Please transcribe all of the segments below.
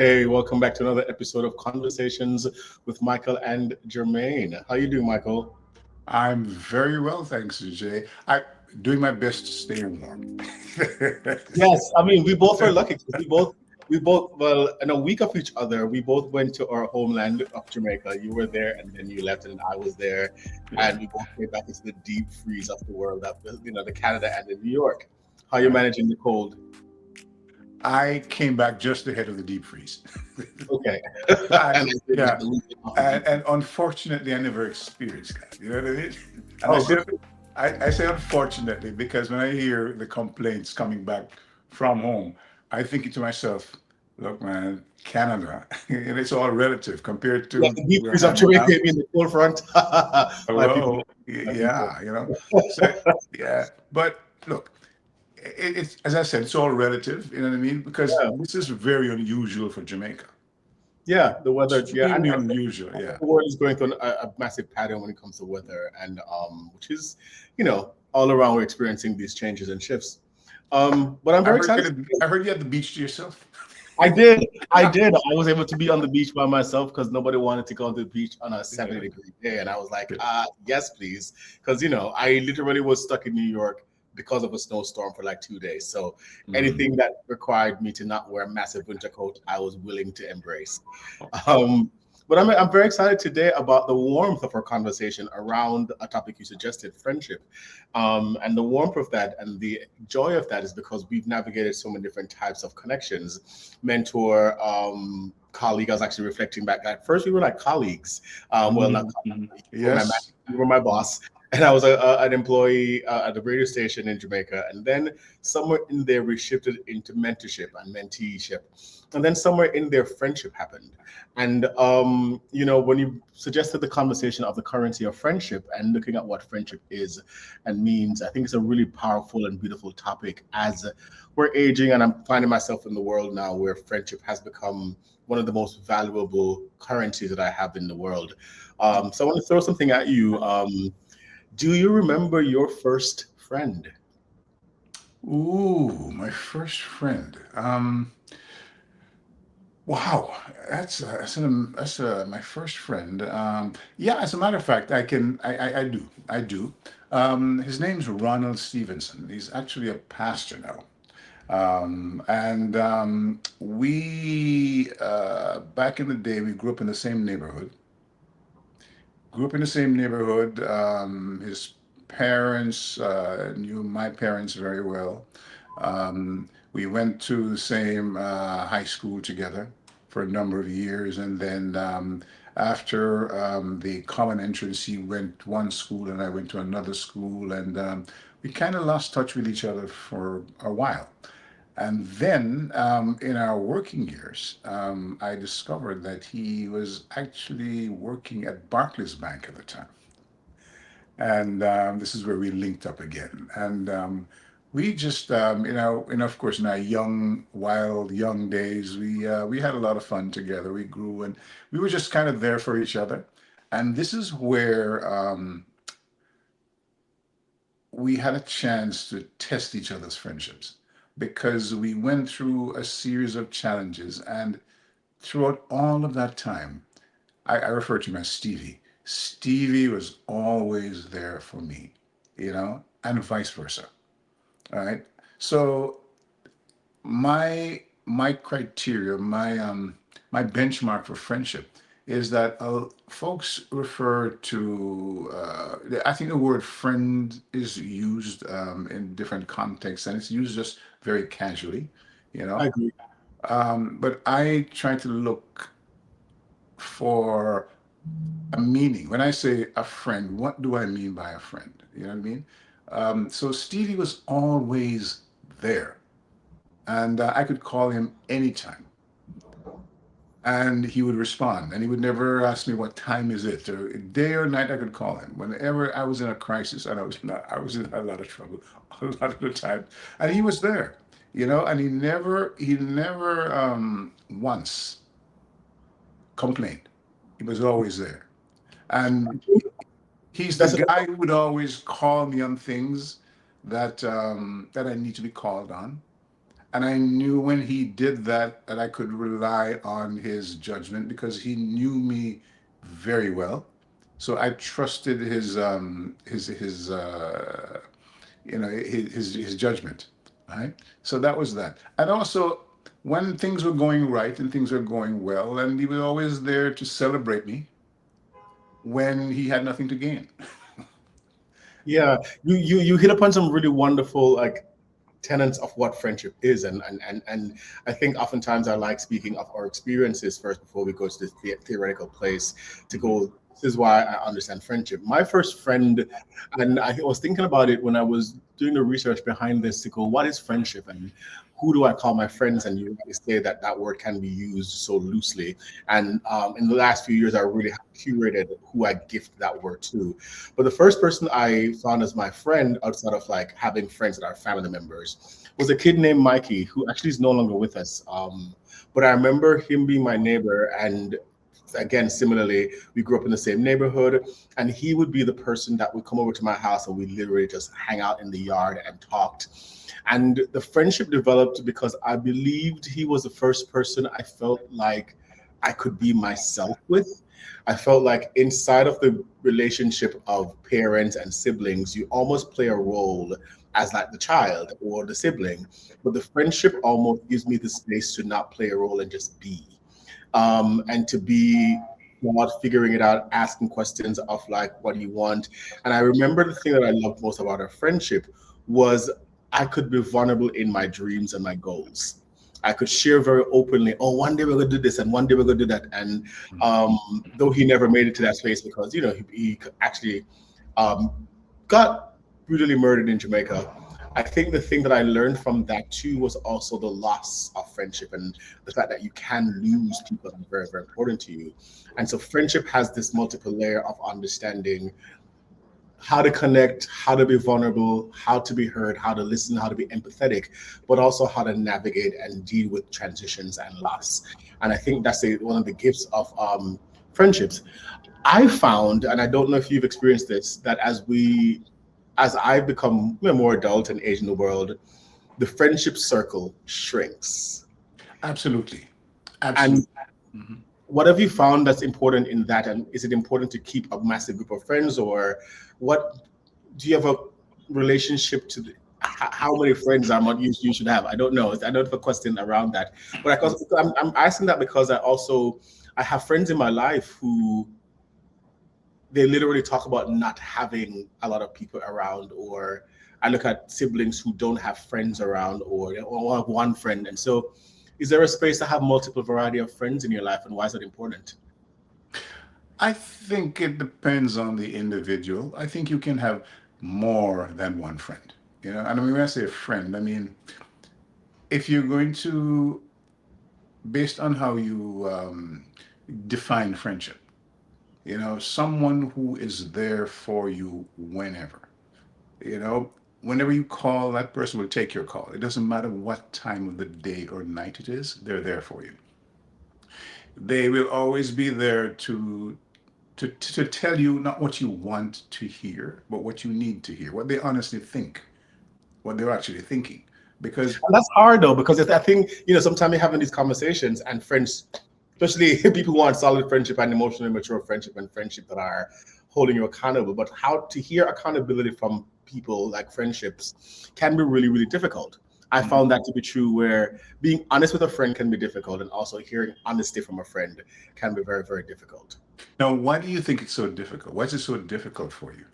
Hey, welcome back to another episode of Conversations with Michael and Jermaine. How you doing, Michael? I'm very well, thanks, Jay. I'm doing my best to stay warm. Yes, I mean we both are lucky 'cause we both well in a week of each other. We both went to our homeland of Jamaica. You were there, and then you left, and I was there, and we both came back into the deep freeze of the world, that the Canada and in New York. How you Right. managing the cold? I came back just ahead of the deep freeze. Okay, I, and I did get yeah, the weekend off the and, deep freeze. and unfortunately, I never experienced that. You know what I mean? And Oh, good. I say unfortunately because when I hear the complaints coming back from home, I think to myself, look, man, Canada, and it's all relative compared Yeah, to the deep where freeze of I'm Jamaica now. in the cold front. My people, Hello. my people. Yeah, So yeah, but look, it's as I said, it's all relative. You know what I mean? Because Yeah. this is very unusual for Jamaica. Yeah, the weather. Yeah, and Extremely unusual. Yeah. the world is going through a massive pattern when it comes to weather, and which is, all around we're experiencing these changes and shifts. But I'm I very heard you excited. had I heard you had the beach to yourself. I did, I did. I was able to be on the beach by myself because nobody wanted to go to the beach on a Yeah. 70-degree day, and I was like, yes, please, because I literally was stuck in New York because of a snowstorm for like 2 days. So Mhm. anything that required me to not wear a massive winter coat, I was willing to embrace. Um, but I'm very excited today about the warmth of our conversation around a topic you suggested, friendship. And the warmth of that and the joy of that is because we've navigated so many different types of connections. Mentor, colleague, I was actually reflecting back. At first, we were like colleagues. Well, not Mhm. colleagues, Mhm. you were my, Yes. you were my boss. And I was an employee at the radio station in Jamaica. And then somewhere in there, we shifted into mentorship and menteeship. And then somewhere in there, friendship happened. And when you suggested the conversation of the currency of friendship and looking at what friendship is and means, I think it's a really powerful and beautiful topic as we're aging, and I'm finding myself in the world now where friendship has become one of the most valuable currencies that I have in the world. So I want to throw something at you. Do you remember your first friend? Ooh, my first friend. Wow, that's my first friend. Yeah, as a matter of fact, I do. His name's Ronald Stevenson. He's actually a pastor now. And we back in the day, we grew up in the same neighborhood. Grew up in the same neighborhood. His parents knew my parents very well. We went to the same high school together for a number of years, and then after the common entrance, he went one school, and I went to another school, and we kind of lost touch with each other for a while. And then in our working years, I discovered that he was actually working at Barclays Bank at the time. And this is where we linked up again. And we just, of course, in our young, wild, young days, we had a lot of fun together. We grew and we were just kind of there for each other. And this is where we had a chance to test each other's friendships because we went through a series of challenges. And throughout all of that time, I refer to him as Stevie. Stevie was always there for me, and vice versa. All right. So my criteria, my benchmark for friendship is that folks refer to. I think the word friend is used in different contexts, and it's used just very casually, you I know. agree. But I try to look for a meaning. When I say a friend, what do I mean by a friend? You know what I mean? So Stevie was always there, and I could call him anytime, and he would respond. And he would never ask me what time is it, or day or night. I could call him whenever I was in a crisis, and I was in a lot of trouble a lot of the time, and he was there, And he never once complained. He was always there, and he's the That's guy who would always call me on things that I need to be called on. And I knew when he did that that I could rely on his judgment because he knew me very well. So I trusted his his judgment, right? So that was that. And also, when things were going right and things were going well, and he was always there to celebrate me when he had nothing to gain. Yeah, you hit upon some really wonderful like tenets of what friendship is, and I think oftentimes I like speaking of our experiences first before we go to the theoretical place to Mhm. go. This is why I understand friendship. My first friend, and I was thinking about it when I was doing the research behind this to go, what is friendship and who do I call my friends? And you say that that word can be used so loosely. And in the last few years, I really have curated who I gift that word to. But the first person I found as my friend, outside of like having friends that are family members, was a kid named Mikey, who actually is no longer with us. But I remember him being my neighbor, and again, similarly, we grew up in the same neighborhood, and he would be the person that would come over to my house, and we literally just hang out in the yard and talked. And the friendship developed because I believed he was the first person I felt like I could be myself with. I felt like inside of the relationship of parents and siblings, you almost play a role as like the child or the sibling, but the friendship almost gives me the space to not play a role and just be, and to be not figuring it out, asking questions of like, what do you want? And I remember the thing that I loved most about our friendship was I could be vulnerable in my dreams and my goals. I could share very openly, oh, one day we're going to do this and one day we're going to do that. And though he never made it to that space because, you know, he actually um, got brutally murdered in Jamaica. I think the thing that I learned from that too was also the loss of friendship and the fact that you can lose people that are very, very important to you. And so friendship has this multiple layer of understanding how to connect, how to be vulnerable, how to be heard, how to listen, how to be empathetic, but also how to navigate and deal with transitions and loss. And I think that's one of the gifts of friendships. I found, and I don't know if you've experienced this, that as I've become more adult and age in the world, the friendship circle shrinks. Absolutely. And Absolutely. Mhm. what have you found that's important in that? And is it important to keep a massive group of friends, or what do you have a relationship to how many friends are what you should have? I don't know. I don't have a question around that, but I'm asking that because I have friends in my life who they literally talk about not having a lot of people around, or I look at siblings who don't have friends around, or they all have one friend. And so is there a space to have multiple variety of friends in your life, and why is that important? I think it depends on the individual. I think you can have more than one friend. And I mean, when I say a friend, I mean, if you're going to, based on how you define friendship, someone who is there for you whenever, you know, whenever you call, that person will take your call. It doesn't matter what time of the day or night it is, they're there for you. They will always be there to tell you not what you want to hear, but what you need to hear, what they honestly think, what they're actually thinking. Because And that's hard though, because I think, sometimes you're having these conversations and friends, especially people who want solid friendship and emotionally mature friendship and friendship that are holding you accountable. But how to hear accountability from people like friendships can be really, really difficult. I Mhm. found that to be true where being honest with a friend can be difficult, and also hearing honesty from a friend can be very, very difficult. Now, why do you think it's so difficult? Why is it so difficult for you?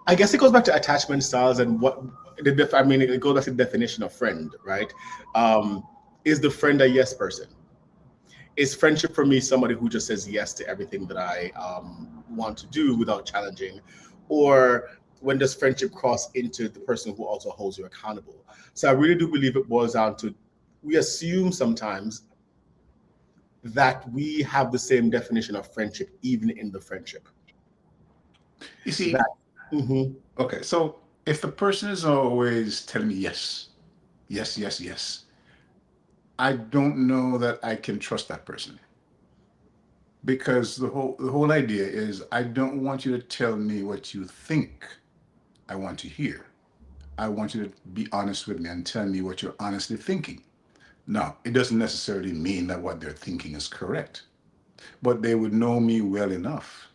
I guess it goes back to attachment styles and I mean, it goes back to the definition of friend, right? Um, is the friend a yes person? Is friendship for me somebody who just says yes to everything that I want to do without challenging? Or when does friendship cross into the person who also holds you accountable? So I really do believe it boils down to we assume sometimes that we have the same definition of friendship, even in the friendship. You see, That, mhm. okay, so if the person is always telling me yes, yes, yes, yes, I don't know that I can trust that person because the whole idea is I don't want you to tell me what you think I want to hear. I want you to be honest with me and tell me what you're honestly thinking. Now, it doesn't necessarily mean that what they're thinking is correct, but they would know me well enough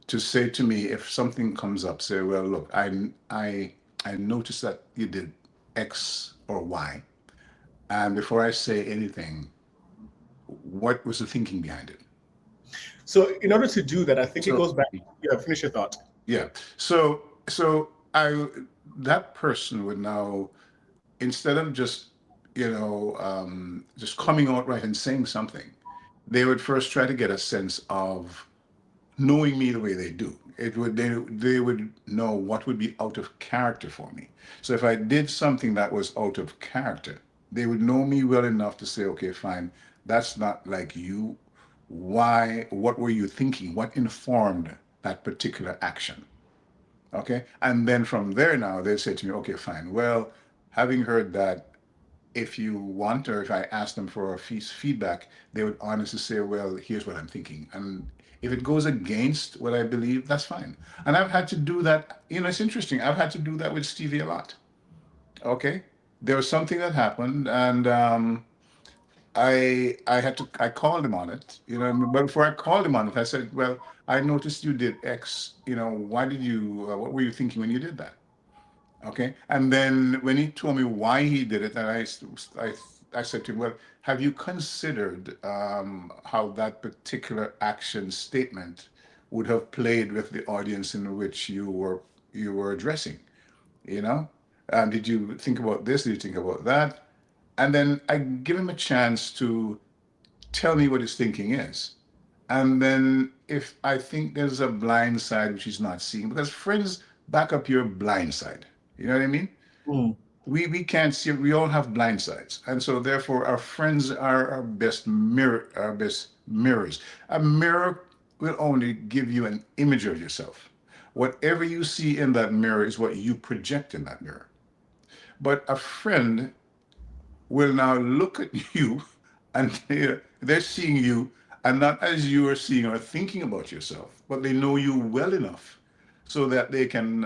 to say to me if something comes up, say, well, look, I noticed that you did X or Y, and before I say anything, what was the thinking behind it? So in order to do that, I think it So goes back. Yeah, finish your thought. yeah, so I that person would now, instead of just just coming out right and saying something, they would first try to get a sense of knowing me the way they do. They would know what would be out of character for me. So if I did something that was out of character, they would know me well enough to say, okay, fine, that's not like you. Why? What were you thinking? What informed that particular action? Okay, and then from there now they say to me, okay, fine. Well, having heard that, if you want, or if I ask them for a feedback, they would honestly say, well, here's what I'm thinking. And if it goes against what I believe, that's fine. And I've had to do that. It's interesting. I've had to do that with Stevie a lot. Okay. There was something that happened, and I called him on it, but before I called him on it, I said, well, I noticed you did X, why did you, what were you thinking when you did that? Okay. And then when he told me why he did it, and I said to him, well, have you considered how that particular action statement would have played with the audience in which you were addressing? You know? Did you think about this? Did you think about that? And then I give him a chance to tell me what his thinking is. And then if I think there's a blind side which he's not seeing, because friends back up your blind side. You know what I mean? Mm. We can't see, we all have blind sides. And so therefore our friends are our best mirrors. A mirror will only give you an image of yourself. Whatever you see in that mirror is what you project in that mirror. But a friend will now look at you and they're seeing you, and not as you are seeing or thinking about yourself, but they know you well enough so that they can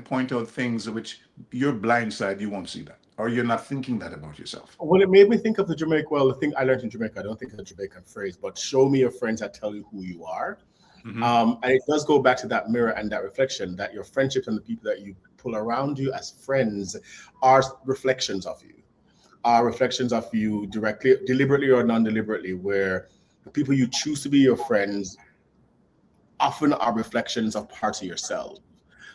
point out things which your blind side you won't see that, or you're not thinking that about yourself. Well, it made me think of the Jamaican. Well, the thing I learned in Jamaica, I don't think it's a Jamaican phrase, but show me your friends that tell you who you are. Hmm. And it does go back to that mirror and that reflection that your friendships and the people that you pull around you as friends are reflections of you, are reflections of you directly, deliberately or non deliberately, where the people you choose to be your friends often are reflections of parts of yourself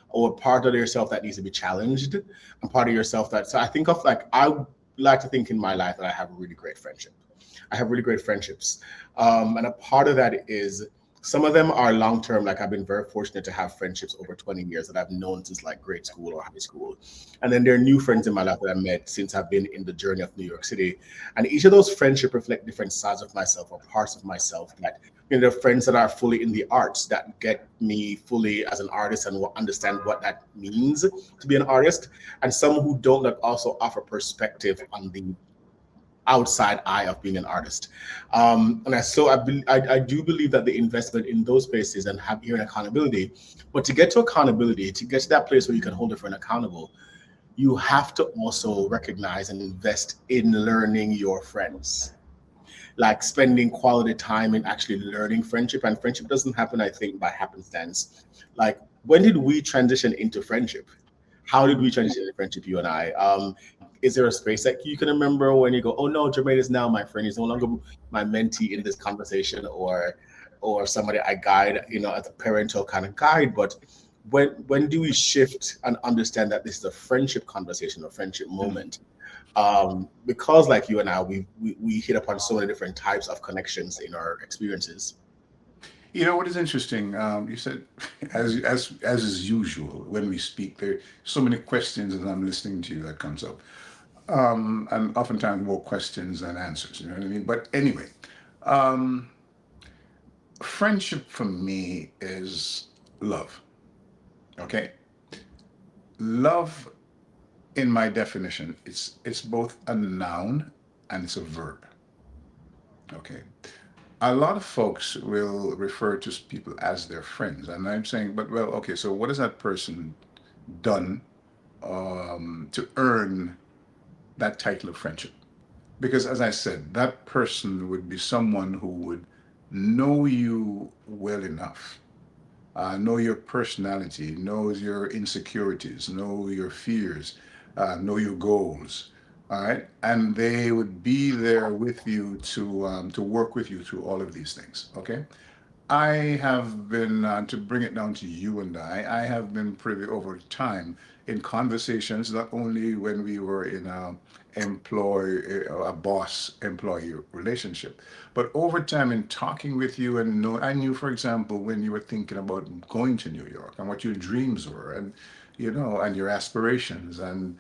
or part of yourself that needs to be challenged and part of yourself that, so I think of like, I like to think in my life that I have a really great friendship. I have really great friendships. And a part of that is some of them are long term. Like I've been very fortunate to have friendships over 20 years that I've known since like grade school or high school. And then there are new friends in my life that I met since I've been in the journey of New York City. And each of those friendships reflect different sides of myself or parts of myself that, there are friends that are fully in the arts that get me fully as an artist and will understand what that means to be an artist. And some who don't, that also offer perspective on the outside eye of being an artist. And I do believe that the investment in those spaces and have here an accountability, but to get to accountability, to get to that place where you can hold a friend accountable, you have to also recognize and invest in learning your friends, like spending quality time in actually learning friendship. And friendship doesn't happen, I think, by happenstance. Like, when did we transition into friendship? How did we transition into friendship, you and I? Is there a space that you can remember when you go, oh no, Jermaine is now my friend. He's no longer my mentee in this conversation, or somebody I guide, as a parental kind of guide. But when do we shift and understand that this is a friendship conversation, a friendship moment? Because like you and I, we hit upon so many different types of connections in our experiences. You know what is interesting? You said, as is usual when we speak, there are so many questions as I'm listening to you that comes up, and oftentimes more questions than answers. You know what I mean? But anyway, um, friendship for me is love. Okay, love, in my definition, it's both a noun and it's a verb. Okay, a lot of folks will refer to people as their friends, and I'm saying, but well, okay, so what has that person done to earn that title of friendship. Because as I said, that person would be someone who would know you well enough, know your personality, knows your insecurities, know your fears, know your goals. All right, and they would be there with you to work with you through all of these things. Okay, I have been, to bring it down to you and I have been privy over time in conversations, not only when we were in a boss employee relationship, but over time in talking with you and know, I knew, for example, when you were thinking about going to New York and what your dreams were and, and your aspirations and,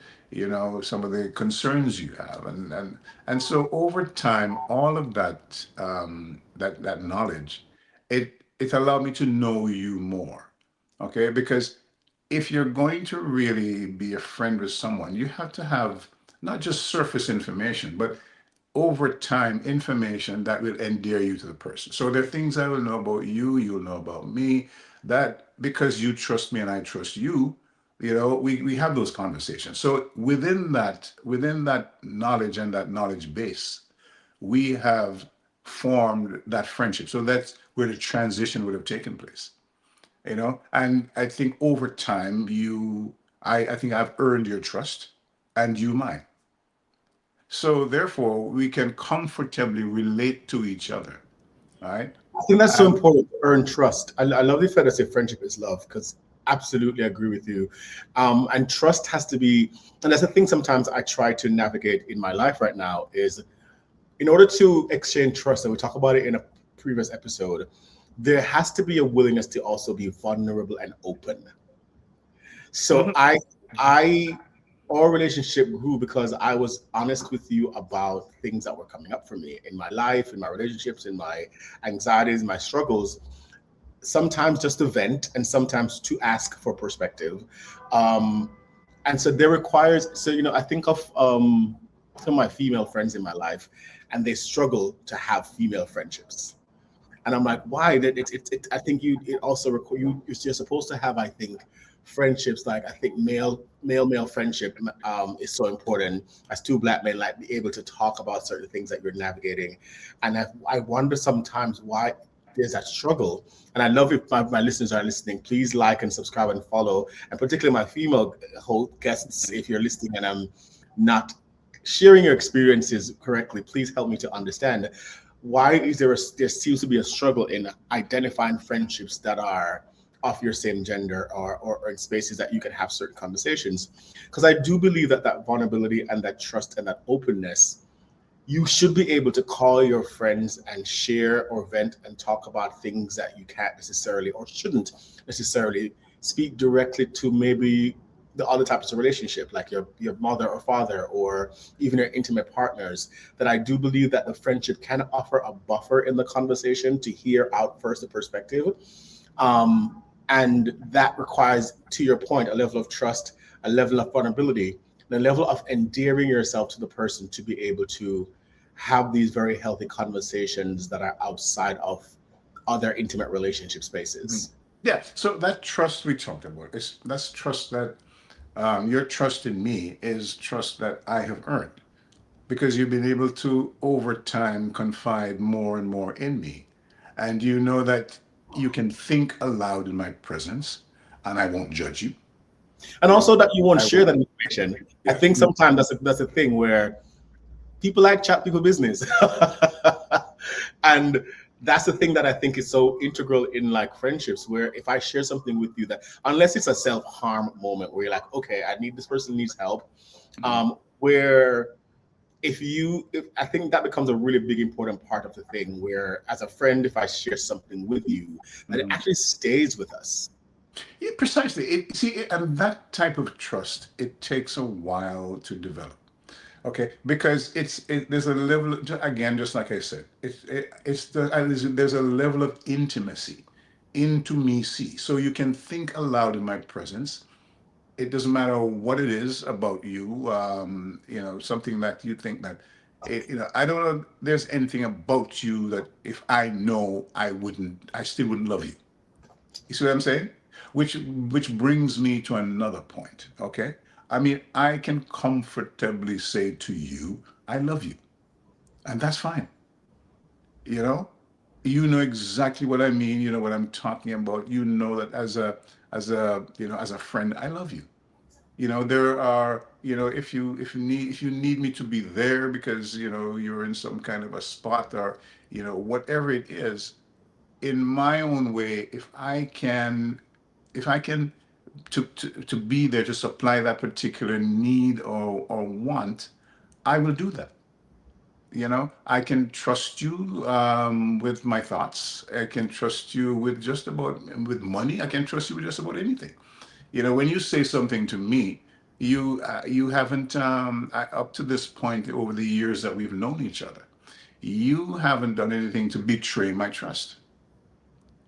some of the concerns you have. And so over time, all of that knowledge, it allowed me to know you more. Okay, because if you're going to really be a friend with someone, you have to have not just surface information, but over time information that will endear you to the person. So there are things I will know about you, you'll know about me, that because you trust me and I trust you, we have those conversations. So within that knowledge and that knowledge base, we have formed that friendship. So that's where the transition would have taken place, And I think over time, I think I've earned your trust and you mine. So therefore, we can comfortably relate to each other, right? I think that's so And important to earn trust. I love the fact that say friendship is love because absolutely agree with you. And trust has to be, and that's the thing sometimes I try to navigate in my life right now is in order to exchange trust, and we talk about it in a previous episode, there has to be a willingness to also be vulnerable and open. So Mhm. I our relationship grew because I was honest with you about things that were coming up for me in my life, in my relationships, in my anxieties, my struggles. Sometimes just to vent, and sometimes to ask for perspective. Um, and so there requires. So I think of some of my female friends in my life, and they struggle to have female friendships. And I'm like, why? That I think it also you're supposed to have, I think, friendships like I think male friendship is so important as two black men like be able to talk about certain things that you're navigating, and I wonder sometimes why there's that struggle. And I love if my listeners are listening, please like and subscribe and follow, and particularly my female guests, if you're listening and I'm not sharing your experiences correctly, please help me to understand why is there seems to be a struggle in identifying friendships that are of your same gender, or in spaces that you can have certain conversations, because I do believe that that vulnerability and that trust and that openness, you should be able to call your friends and share or vent and talk about things that you can't necessarily or shouldn't necessarily speak directly to, maybe the other types of relationship like your mother or father, or even your intimate partners. That I do believe that the friendship can offer a buffer in the conversation to hear out first the perspective, and that requires, to your point, a level of trust, a level of vulnerability, and a level of endearing yourself to the person to be able to have these very healthy conversations that are outside of other intimate relationship Mhm. spaces. Yeah, so that trust we talked about is that's trust that your trust in me is trust that I have earned because you've been able to over time confide more and more in me, and you know that you can think aloud in my presence, and I won't judge you. And You know, also that you won't I share won't. that information. I Yeah. think sometimes that's a thing where people like chat people business. And that's the thing that I think is so integral in like friendships, where if I share something with you, that unless it's a self-harm moment where you're like, okay, I need, this person needs help, Mhm. where if I think that becomes a really big important part of the thing, where as a friend, if I share something with you, that it Mhm. actually stays with us. Yeah, precisely. And that type of trust, it takes a while to develop. Okay, because there's a level again, just like I said, there's a level of intimacy. So you can think aloud in my presence. It doesn't matter what it is about you, something that you think that, I don't know. There's anything about you that if I know, I still wouldn't love you. You see what I'm saying? Which brings me to another point. Okay, I mean, I can comfortably say to you, I love you. And that's fine. You know, you know exactly what I mean. You know what I'm talking about. You know that as a friend, I love you. You know, there are, if you need me to be there because, you're in some kind of a spot, or, whatever it is, in my own way, if I can to be there to supply that particular need or want, I will do that. I can trust you with my thoughts. I can trust you with just about with money. I can trust you with just about anything. When you say something to me, you haven't up to this point over the years that we've known each other, you haven't done anything to betray my trust.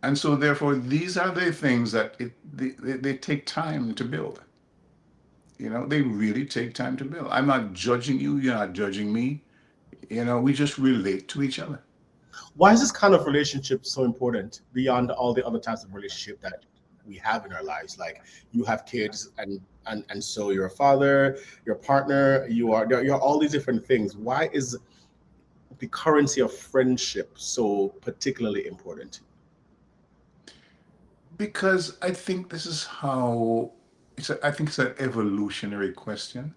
And so therefore these are the things that they take time to build. They really take time to build. I'm not judging you, you're not judging me. We just relate to each other. Why is this kind of relationship so important beyond all the other types of relationship that we have in our lives? Like you have kids, and so you're a father, your partner, you're all these different things. Why is the currency of friendship so particularly important? Because I think this is how I think it's an evolutionary question.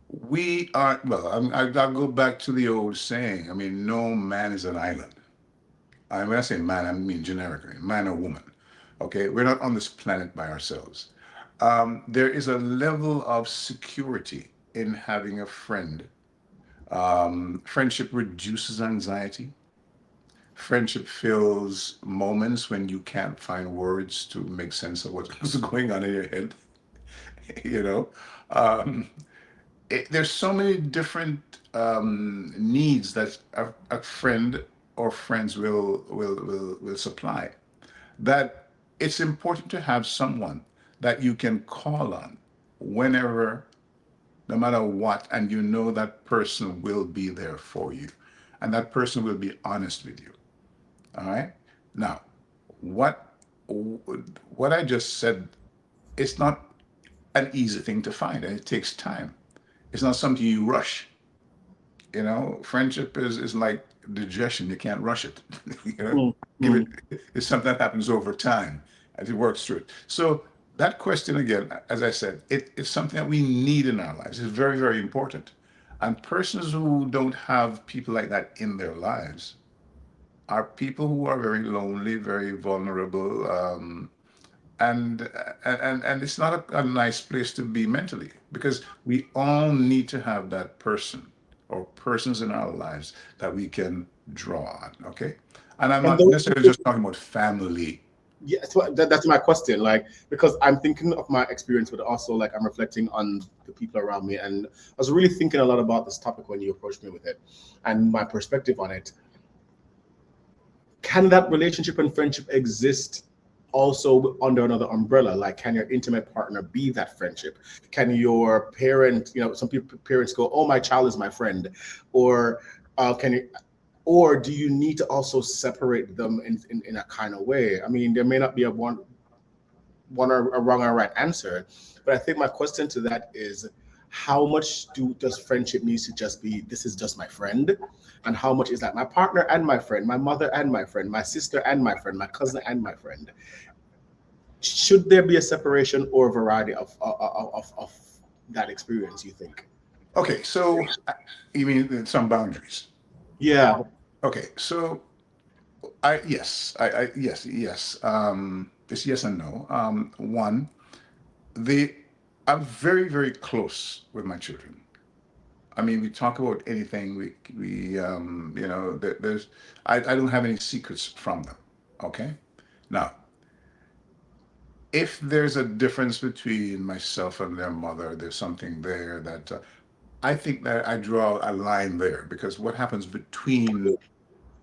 We are, well, I'll go back to the old saying. I mean, no man is an island. When I say man, I mean generically, man or woman. Okay, we're not on this planet by ourselves. There is a level of security in having a friend. Friendship reduces anxiety. Friendship fills moments when you can't find words to make sense of what's going on in your head. You know, um, there's so many different needs that a friend or friends will supply, that it's important to have someone that you can call on whenever, no matter what, and that person will be there for you, and that person will be honest with you. All right. Now, what what I just said, it's not an easy thing to find, and it takes time. It's not something you rush. Friendship is like digestion. You can't rush it. you know, Mm, give mm. it. It's something that happens over time as it works through it. So that question again, as I said, it's something that we need in our lives. It's very, very important. And persons who don't have people like that in their lives are people who are very lonely, very vulnerable, and and it's not a nice place to be mentally, because we all need to have that person or persons in our lives that we can draw on. Okay, and I'm And not those necessarily people, just talking about family. yeah, so that's my question. Like, because I'm thinking of my experience, but also like I'm reflecting on the people around me, and I was really thinking a lot about this topic when you approached me with it, and my perspective on it. Can that relationship and friendship exist also under another umbrella? Like, can your intimate partner be that friendship? Can your parent, some people parents go, "Oh, my child is my friend," or can you, or do you need to also separate them in a kind of way? I mean, there may not be a one or a wrong or right answer, but I think my question to that is, how much does friendship needs to just be, this is just my friend, and how much is that my partner and my friend, my mother and my friend, my sister and my friend, my cousin and my friend? Should there be a separation or a variety of that experience, you think? Okay, so you mean some boundaries? Yeah. Okay, so yes, it's yes and no. One, they I'm very, very close with my children. I mean, we talk about anything. There's, I don't have any secrets from them. Okay. Now, if there's a difference between myself and their mother, there's something there that I think that I draw a line there, because what happens between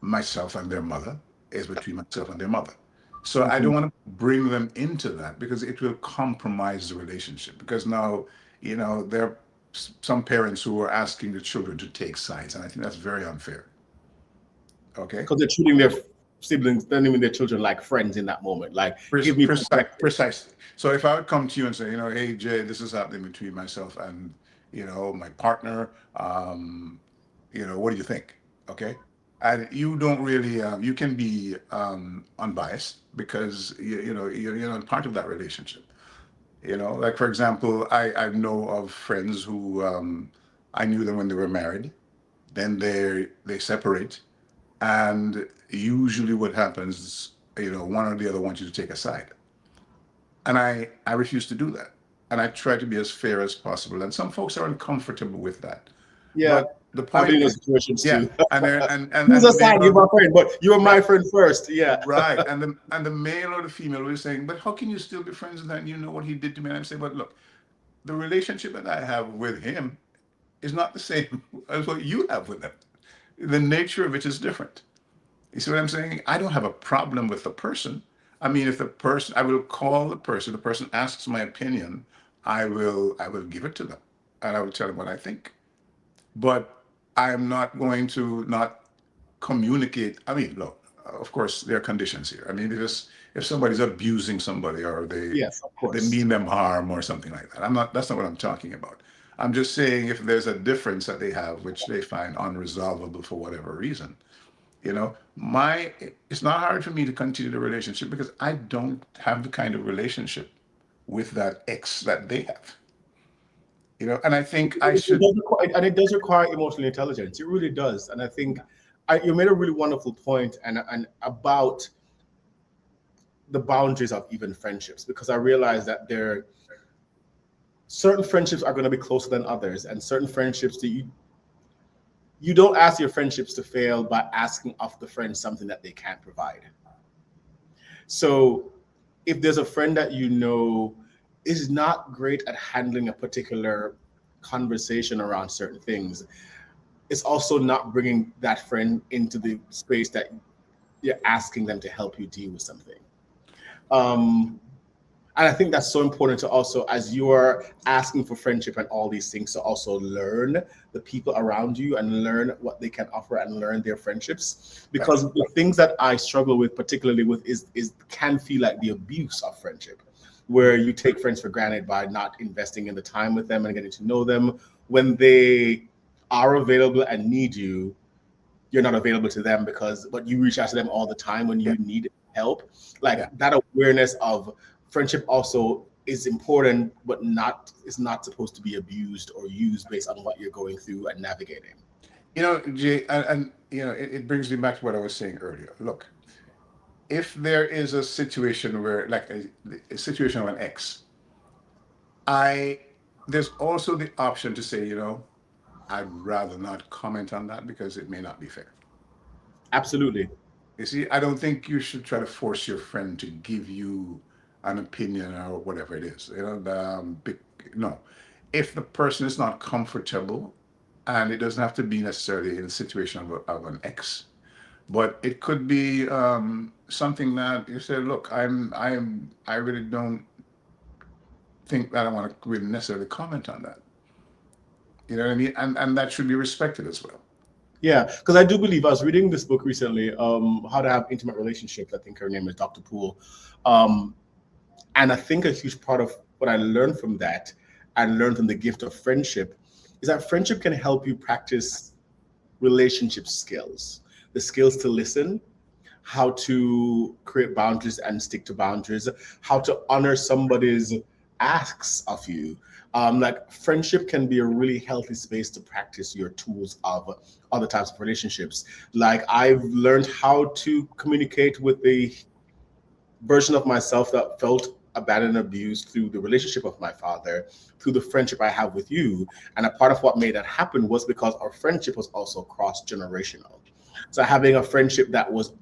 myself and their mother is between myself and their mother. So I Mhm. don't want to bring them into that, because it will compromise the relationship. Because now, there are some parents who are asking the children to take sides, and I think that's very unfair. Okay. Because they're treating their siblings, then even their children, like friends in that moment. Like, give me perspective. Precisely. So if I would come to you and say, hey Jay, this is happening between myself and my partner, what do you think? Okay, and you don't really, you can be unbiased because you're not part of that relationship. Like for example, I know of friends who I knew them when they were married, then they separate, and usually what happens is, one or the other wants you to take a side. And I refuse to do that. And I try to be as fair as possible. And some folks are uncomfortable with that. Yeah, But the I've been point in those is, situations yeah, too. and Who's the aside? male You're or my friend, but you were my right, friend first. Yeah. right. And the male or the female will be saying, but how can you still be friends with that? And you know what he did to me? And I say, but look, the relationship that I have with him is not the same as what you have with him. The nature of it is different. You see what I'm saying? I don't have a problem with the person. I mean, if the person, I will call the person asks my opinion, I will give it to them, and I will tell them what I think. But I'm not going to not communicate. I mean, look, of course there are conditions here. I mean, if somebody's abusing somebody or Yes, of they course. mean them harm or something like that, I'm not. That's not what I'm talking about. I'm just saying if there's a difference that they have which they find unresolvable for whatever reason, my it's not hard for me to continue the relationship because I don't have the kind of relationship with that ex that they have. And I think I It should. does require, and it does require emotional intelligence. It really does. And I think you made a really wonderful point and about the boundaries of even friendships, because I realize that there certain friendships are going to be closer than others, and certain friendships that you don't ask your friendships to fail by asking of the friend something that they can't provide. So if there's a friend that is not great at handling a particular conversation around certain things, it's also not bringing that friend into the space that you're asking them to help you deal with something. Um, and I think that's so important to also, as you are asking for friendship and all these things, to also learn the people around you and learn what they can offer and learn their friendships. Right. Because the things that I struggle with, particularly with, is can feel like the abuse of friendship, where you take friends for granted by not investing in the time with them and getting to know them. When they are available and need you, you're not available to them, but you reach out to them all the time when Yeah. you need help. Yeah. Like that awareness of friendship also is important, but is not supposed to be abused or used based on what you're going through and navigating. Jay, and it brings me back to what I was saying earlier. Look, if there is a situation where, like a situation of an ex, I there's also the option to say, I'd rather not comment on that because it may not be fair. Absolutely. You see, I don't think you should try to force your friend to give you an opinion or whatever it is. No, if the person is not comfortable, and it doesn't have to be necessarily in a situation of an ex, but it could be something that you say, look, I really don't think that I want to really necessarily comment on that. You know what I mean? And that should be respected as well. Yeah, because I do believe I was reading this book recently, How to Have Intimate Relationships. I think her name is Dr. Poole. Um, and I think a huge part of what I learned from that and learned from the gift of friendship is that friendship can help you practice relationship skills, the skills to listen, how to create boundaries and stick to boundaries, how to honor somebody's asks of you. Like friendship can be a really healthy space to practice your tools of other types of relationships. Like I've learned how to communicate with the version of myself that felt abandoned and abused through the relationship of my father, through the friendship I have with you. And a part of what made that happen was because our friendship was also cross generational. So having a friendship that was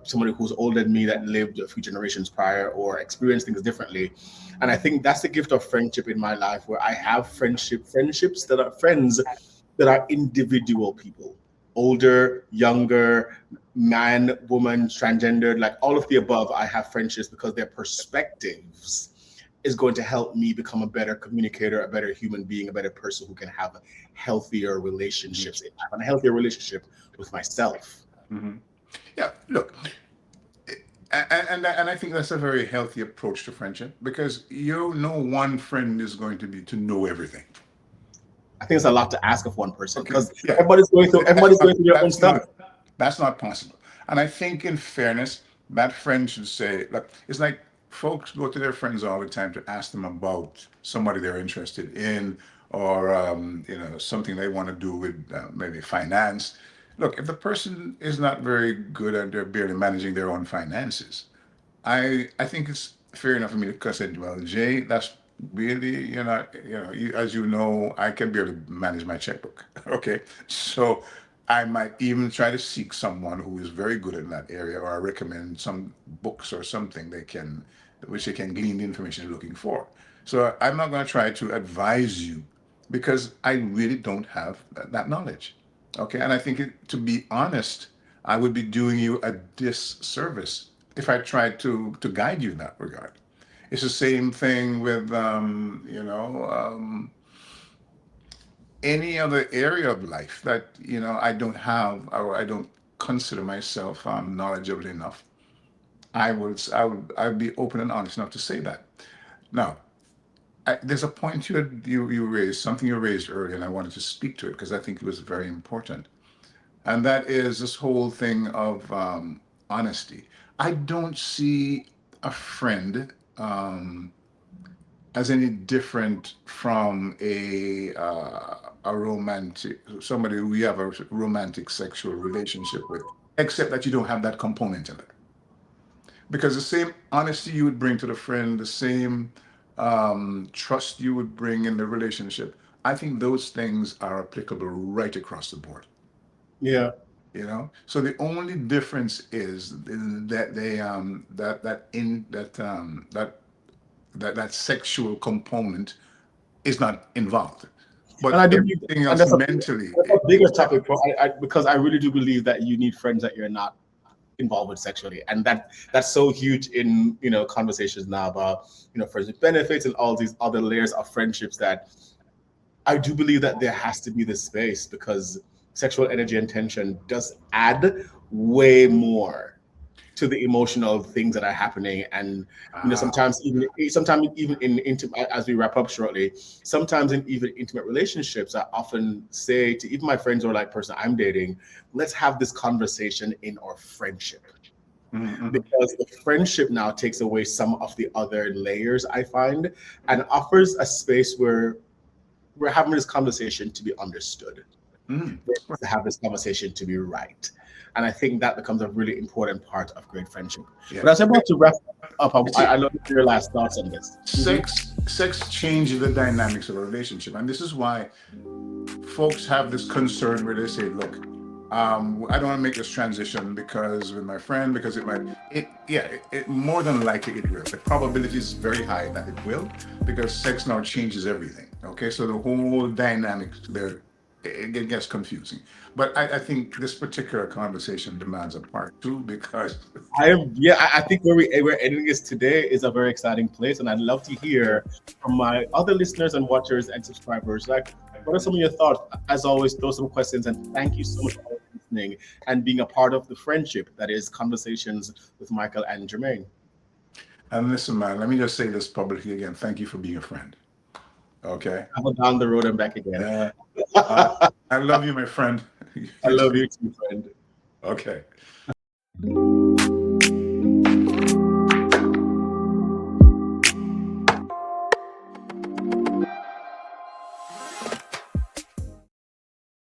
somebody who's older than me that lived a few generations prior or experienced things differently. And I think that's the gift of friendship in my life, where I have friendships that are friends that are individual people, older, younger, man, woman, transgendered, like all of the above. I have friendships because their perspectives is going to help me become a better communicator, a better human being, a better person who can have healthier relationships and a healthier relationship with myself. Mm-hmm. Yeah, look. and I think that's a very healthy approach to friendship because no one friend is going to know everything. I think it's a lot to ask of one person Okay, because yeah, everybody's going through their own that's stuff. not possible. And I think, in fairness, that friend should say, look, it's like folks go to their friends all the time to ask them about somebody they're interested in, or something they want to do with maybe finance. Look, if the person is not very good and they're barely managing their own finances, I think it's fair enough for me to say, well, Jay, that's really, as you know, I can barely manage my checkbook. Okay, so I might even try to seek someone who is very good in that area, or I recommend some books or something which they can glean the information they're looking for. So I'm not going to try to advise you because I really don't have that knowledge. Okay, and I think to be honest, I would be doing you a disservice if I tried to guide you in that regard. It's the same thing with any other area of life that I don't have, or I don't consider myself knowledgeable enough. I'd be open and honest enough to say that. Now, there's a point you raised, something you raised earlier, and I wanted to speak to it because I think it was very important. And that is this whole thing of honesty. I don't see a friend as any different from a romantic, somebody we have a romantic sexual relationship with, except that you don't have that component in it. Because the same honesty you would bring to the friend, the same trust you would bring in the relationship, I think those things are applicable right across the board. Yeah. So the only difference is that they that in that that sexual component is not involved, And I but do believe, everything and else mentally that's a bigger topic, because I really do believe that you need friends that you're not involved with sexually, and that's so huge in conversations now about friends with benefits and all these other layers of friendships, that I do believe that there has to be this space, because sexual energy and tension does add way more to the emotional things that are happening. And ah, sometimes even in intimate, as we wrap up shortly, sometimes in even intimate relationships, I often say to even my friends or like person I'm dating, let's have this conversation in our friendship, mhm. because the friendship now takes away some of the other layers, I find, and offers a space where we're having this conversation to be understood, Mhm. to have this conversation to be right. And I think that becomes a really important part of great friendship. Yeah. But as I'm about to wrap up, You I see, love your last thoughts on this. sex changes the dynamics of a relationship, and this is why folks have this concern where they say, "Look, I don't want to make this transition because with my friend, because it might, it more than likely it will. The probability is very high that it will, because sex now changes everything. Okay, so the whole dynamic there, it gets confusing. But I think this particular conversation demands a part two because I think where we're ending this today is a very exciting place, and I'd love to hear from my other listeners and watchers and subscribers. Like, what are some of your thoughts? As always, throw some questions, and thank you so much for listening and being a part of the friendship that is Conversations with Michael and Jermaine. and listen, man, let me just say this publicly again. Thank you for being a friend. Okay. Travel down the road and back again. Uh, uh, I I love you, my friend. You love too. you too, friend. Okay.